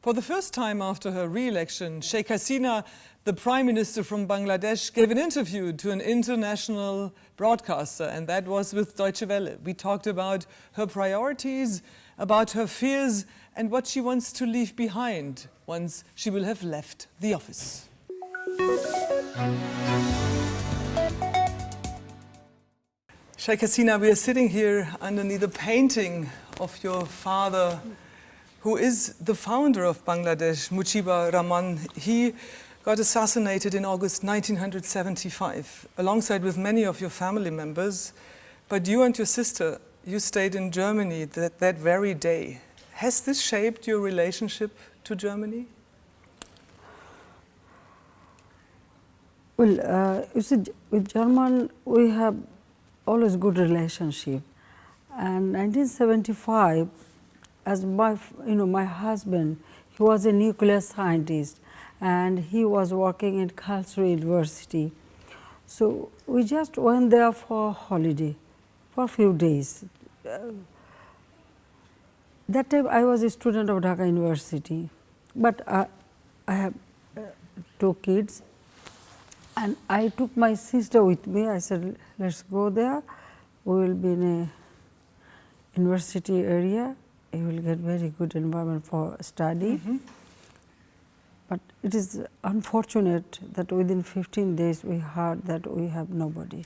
For the first time after her re-election, Sheikh Hasina, the Prime Minister from Bangladesh, gave an interview to an international broadcaster, and that was with Deutsche Welle. We talked about her priorities, about her fears, and what she wants to leave behind once she will have left the office. Sheikh Hasina, we are sitting here underneath a painting of your father, who is the founder of Bangladesh, Mujibur Rahman. He got assassinated in August 1975, alongside with many of your family members. But you and your sister, you stayed in Germany that very day. Has this shaped your relationship to Germany? Well, you see, with German, we have always good relationship. And 1975, as my husband, he was a nuclear scientist, and he was working in Karlsruhe University. So we just went there for holiday, for a few days. That time I was a student of Dhaka University, but I have two kids, and I took my sister with me. I said, let's go there. We will be in a university area. You will get very good environment for study. But it is unfortunate that within 15 days we heard that we have nobody.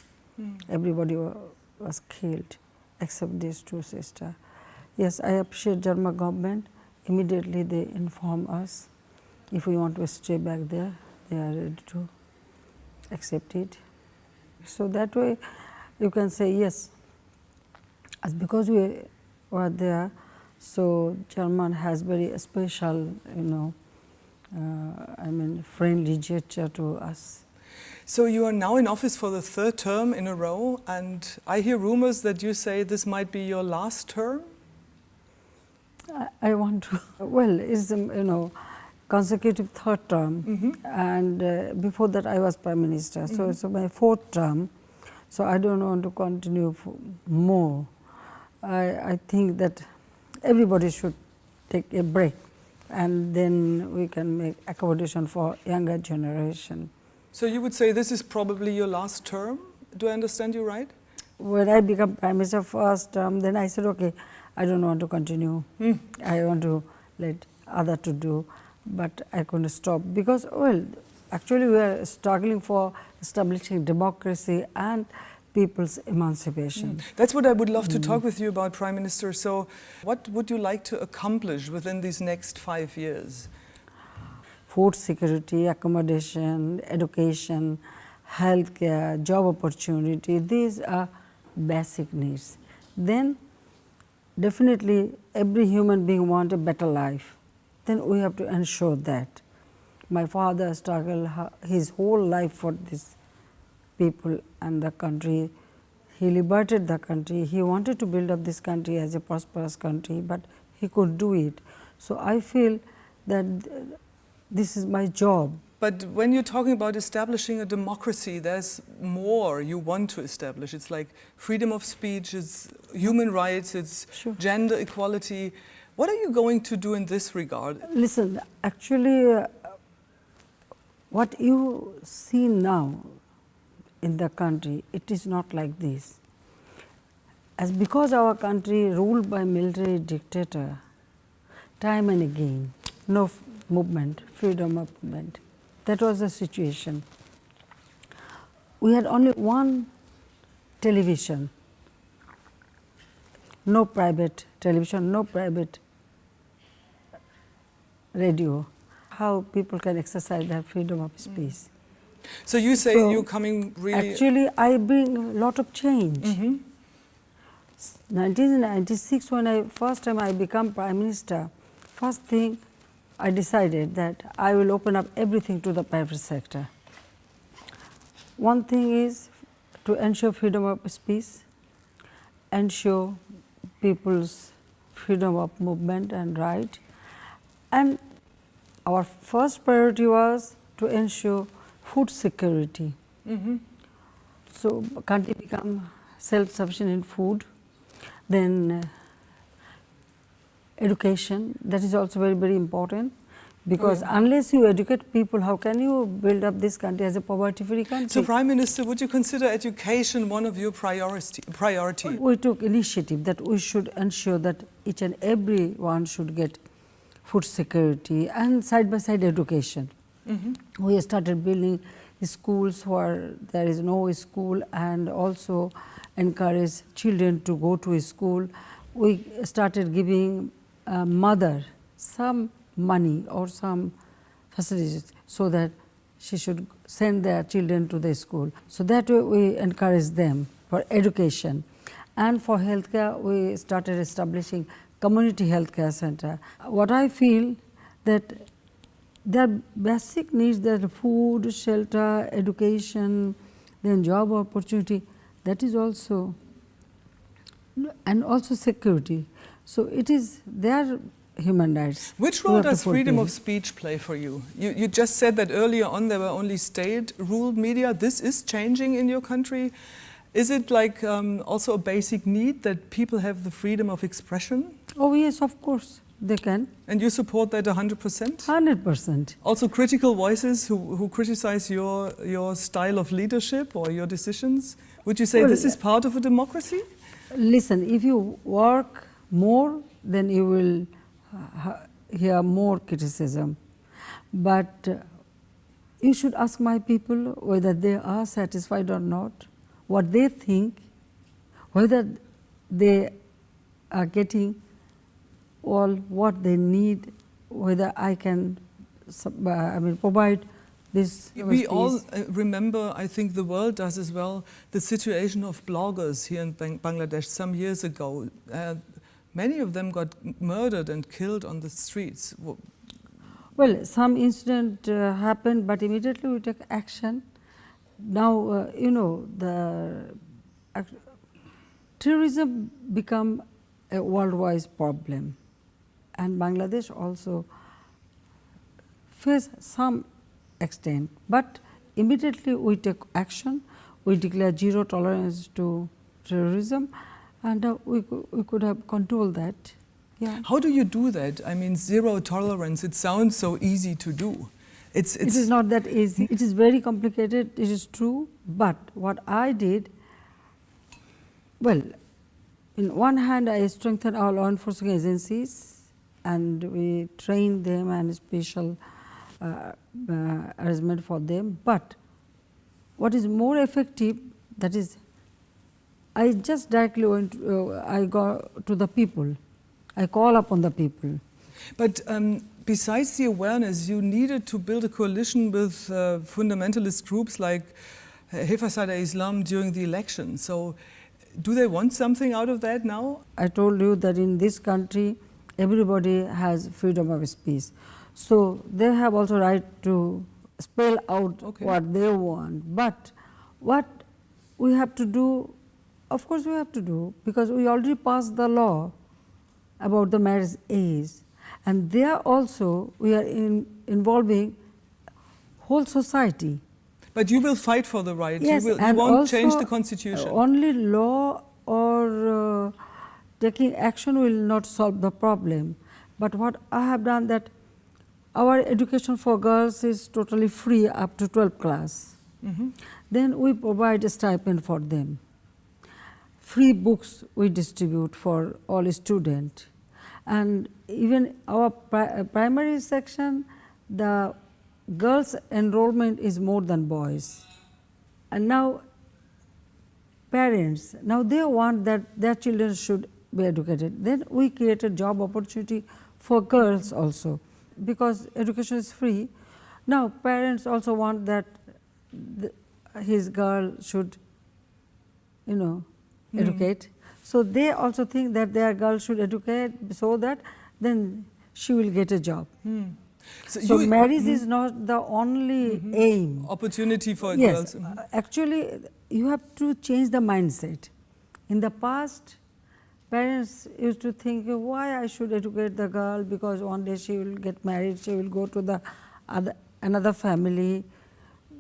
Everybody was killed except these two sisters. Yes, I appreciate German government. Immediately they inform us if we want to stay back there, they are ready to accept it. So that way you can say yes, as because we were there, so German has very special, friendly gesture to us. So you are now in office for the third term in a row, and I hear rumors that you say this might be your last term? I want to, well, it's, consecutive third term, and before that I was Prime Minister, so it's my fourth term, so I don't want to continue more. I think that everybody should take a break, and then we can make accommodation for younger generation. So you would say this is probably your last term? Do I understand you right? When I became Prime Minister first term, then I said, okay, I don't want to continue. I want to let other to do, but I couldn't stop because, well, actually we are struggling for establishing democracy and people's emancipation. That's what I would love to talk with you about, Prime Minister. So what would you like to accomplish within these next 5 years? Food security, accommodation, education, healthcare, job opportunity, these are basic needs. Then definitely every human being wants a better life. Then we have to ensure that. My father struggled his whole life for this people and the country. He liberated the country. He wanted to build up this country as a prosperous country, but he could do it. So I feel that this is my job. But when you're talking about establishing a democracy, there's more you want to establish. It's like freedom of speech, it's human rights, it's gender equality. What are you going to do in this regard? Listen, actually, what you see now in the country, it is not like this. As because our country ruled by military dictator, time and again, no movement, freedom of movement. That was the situation. We had only one television, no private television, no private radio. How people can exercise their freedom of speech. So you say you're coming really... Actually, I bring a lot of change. 1996, when first time I became Prime Minister, first thing I decided that I will open up everything to the private sector. One thing is to ensure freedom of speech, ensure people's freedom of movement and right, and our first priority was to ensure food security. So country become self-sufficient in food, then education, that is also very, very important. Because unless you educate people, how can you build up this country as a poverty-free country? So, Prime Minister, would you consider education one of your priority? We took initiative that we should ensure that each and everyone should get food security and side-by-side education. We started building schools where there is no school, and also encourage children to go to school. We started giving mother some money or some facilities so that she should send their children to the school. So that way we encourage them for education. And for healthcare, we started establishing community healthcare center. What I feel that their basic needs, that food, shelter, education, then job opportunity, that is also, and also security. So it is their human rights. Which role does freedom of speech play for you? You just said that earlier on there were only state-ruled media. This is changing in your country. Is it like also a basic need that people have the freedom of expression? Oh yes, of course, they can. And you support that 100%? 100%. Also critical voices who criticize your style of leadership or your decisions? Would you say this is part of a democracy? Listen, if you work more, then you will hear more criticism. But you should ask my people whether they are satisfied or not, what they think, whether they are getting all what they need, whether I can provide this. We all remember, I think the world does as well, the situation of bloggers here in Bangladesh some years ago. Many of them got murdered and killed on the streets. Well, some incident happened, but immediately we took action. Now, the terrorism become a worldwide problem, and Bangladesh also face some extent. But immediately we take action. We declare zero tolerance to terrorism, and we could have controlled that. Yeah. How do you do that? I mean, zero tolerance, it sounds so easy to do. It is not that easy. It is very complicated, it is true. But what I did, well, in one hand I strengthened our law enforcement agencies, and we trained them and special arrangement for them. But what is more effective, that is, I just directly went, I go to the people. I call upon the people. But besides the awareness, you needed to build a coalition with fundamentalist groups like Hifazat Islam during the election. So do they want something out of that now? I told you that in this country, everybody has freedom of speech. So they have also right to spell out what they want. But what we have to do, of course we have to do, because we already passed the law about the marriage age. And there also we are involving whole society. But you will fight for the right. Yes, you won't change the constitution. Only law or taking action will not solve the problem. But what I have done, that our education for girls is totally free up to 12th class. Then we provide a stipend for them. Free books we distribute for all students. And even our primary section, the girls' enrollment is more than boys. And now parents, now they want that their children should be educated. Then we created job opportunity for girls also, because education is free. Now parents also want that his girl should, educate. So they also think that their girl should educate so that then she will get a job. So marriage is not the only aim. Opportunity for yes, girls. Actually, you have to change the mindset. In the past, parents used to think, why I should educate the girl, because one day she will get married, she will go to the another family.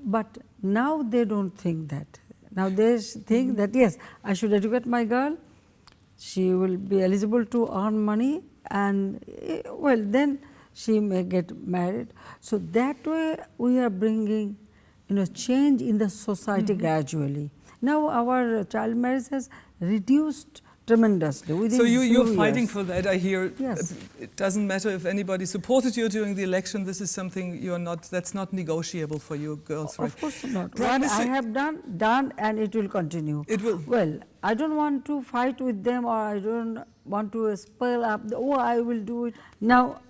But now they don't think that. Now they think that, yes, I should educate my girl, she will be eligible to earn money, and well, then she may get married. So that way we are bringing, change in the society gradually. Now our child marriage has reduced tremendously within So you're few fighting years. for that, I hear. Yes. It doesn't matter if anybody supported you during the election. This is something that's not negotiable for you girls, right? Of course not. Prime What I Minister- have done, and it will continue. It will. Well, I don't want to fight with them, or I don't want to spell up, I will do it. Now,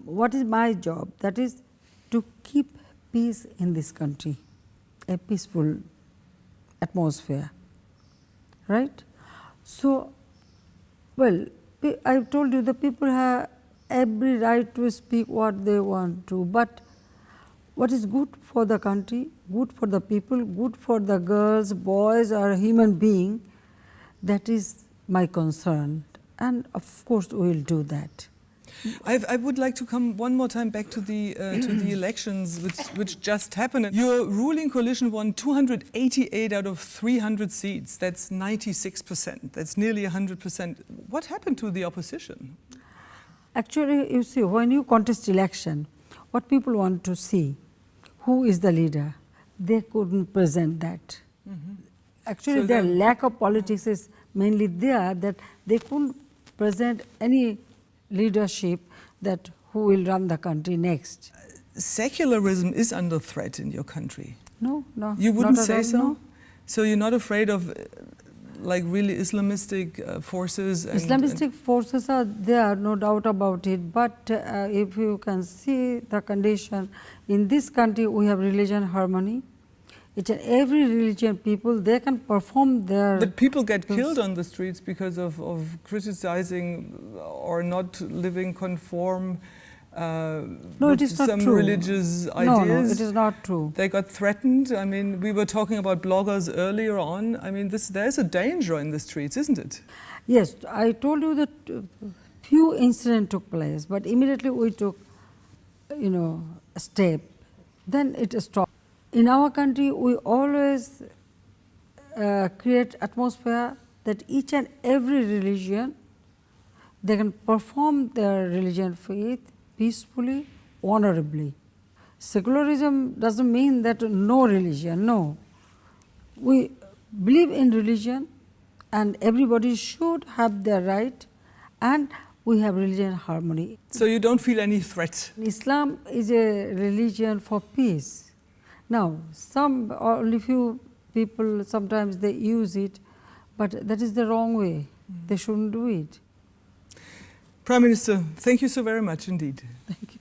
what is my job? That is to keep peace in this country, a peaceful atmosphere, right? So, well, I've told you the people have every right to speak what they want to, but what is good for the country, good for the people, good for the girls, boys, or human being, that is my concern, and of course we will do that. I would like to come one more time back to the elections which just happened. Your ruling coalition won 288 out of 300 seats. That's 96%. That's nearly 100%. What happened to the opposition? Actually, you see, when you contest election, what people want to see, who is the leader, they couldn't present that. Actually, So their then- lack of politics is mainly there, that they couldn't present any leadership that who will run the country next. Secularism is under threat in your country. No. You wouldn't not at say all, so? no. So you're not afraid of like really Islamistic forces? Islamistic forces are there, no doubt about it, but if you can see the condition, in this country we have religion harmony. Each and every religion people, they can perform their... But people get killed on the streets because of criticizing or not living conform No, with it is not some true. religious ideas. No, it is not true. They got threatened. I mean, we were talking about bloggers earlier on. I mean, there's a danger in the streets, isn't it? Yes, I told you that few incidents took place, but immediately we took, a step. Then it stopped. In our country, we always create atmosphere that each and every religion, they can perform their religion faith peacefully, honorably. Secularism doesn't mean that no religion, no. We believe in religion and everybody should have their right, and we have religion harmony. So you don't feel any threat? Islam is a religion for peace. Now, only few people, sometimes they use it, but that is the wrong way. They shouldn't do it. Prime Minister, thank you so very much indeed. Thank you.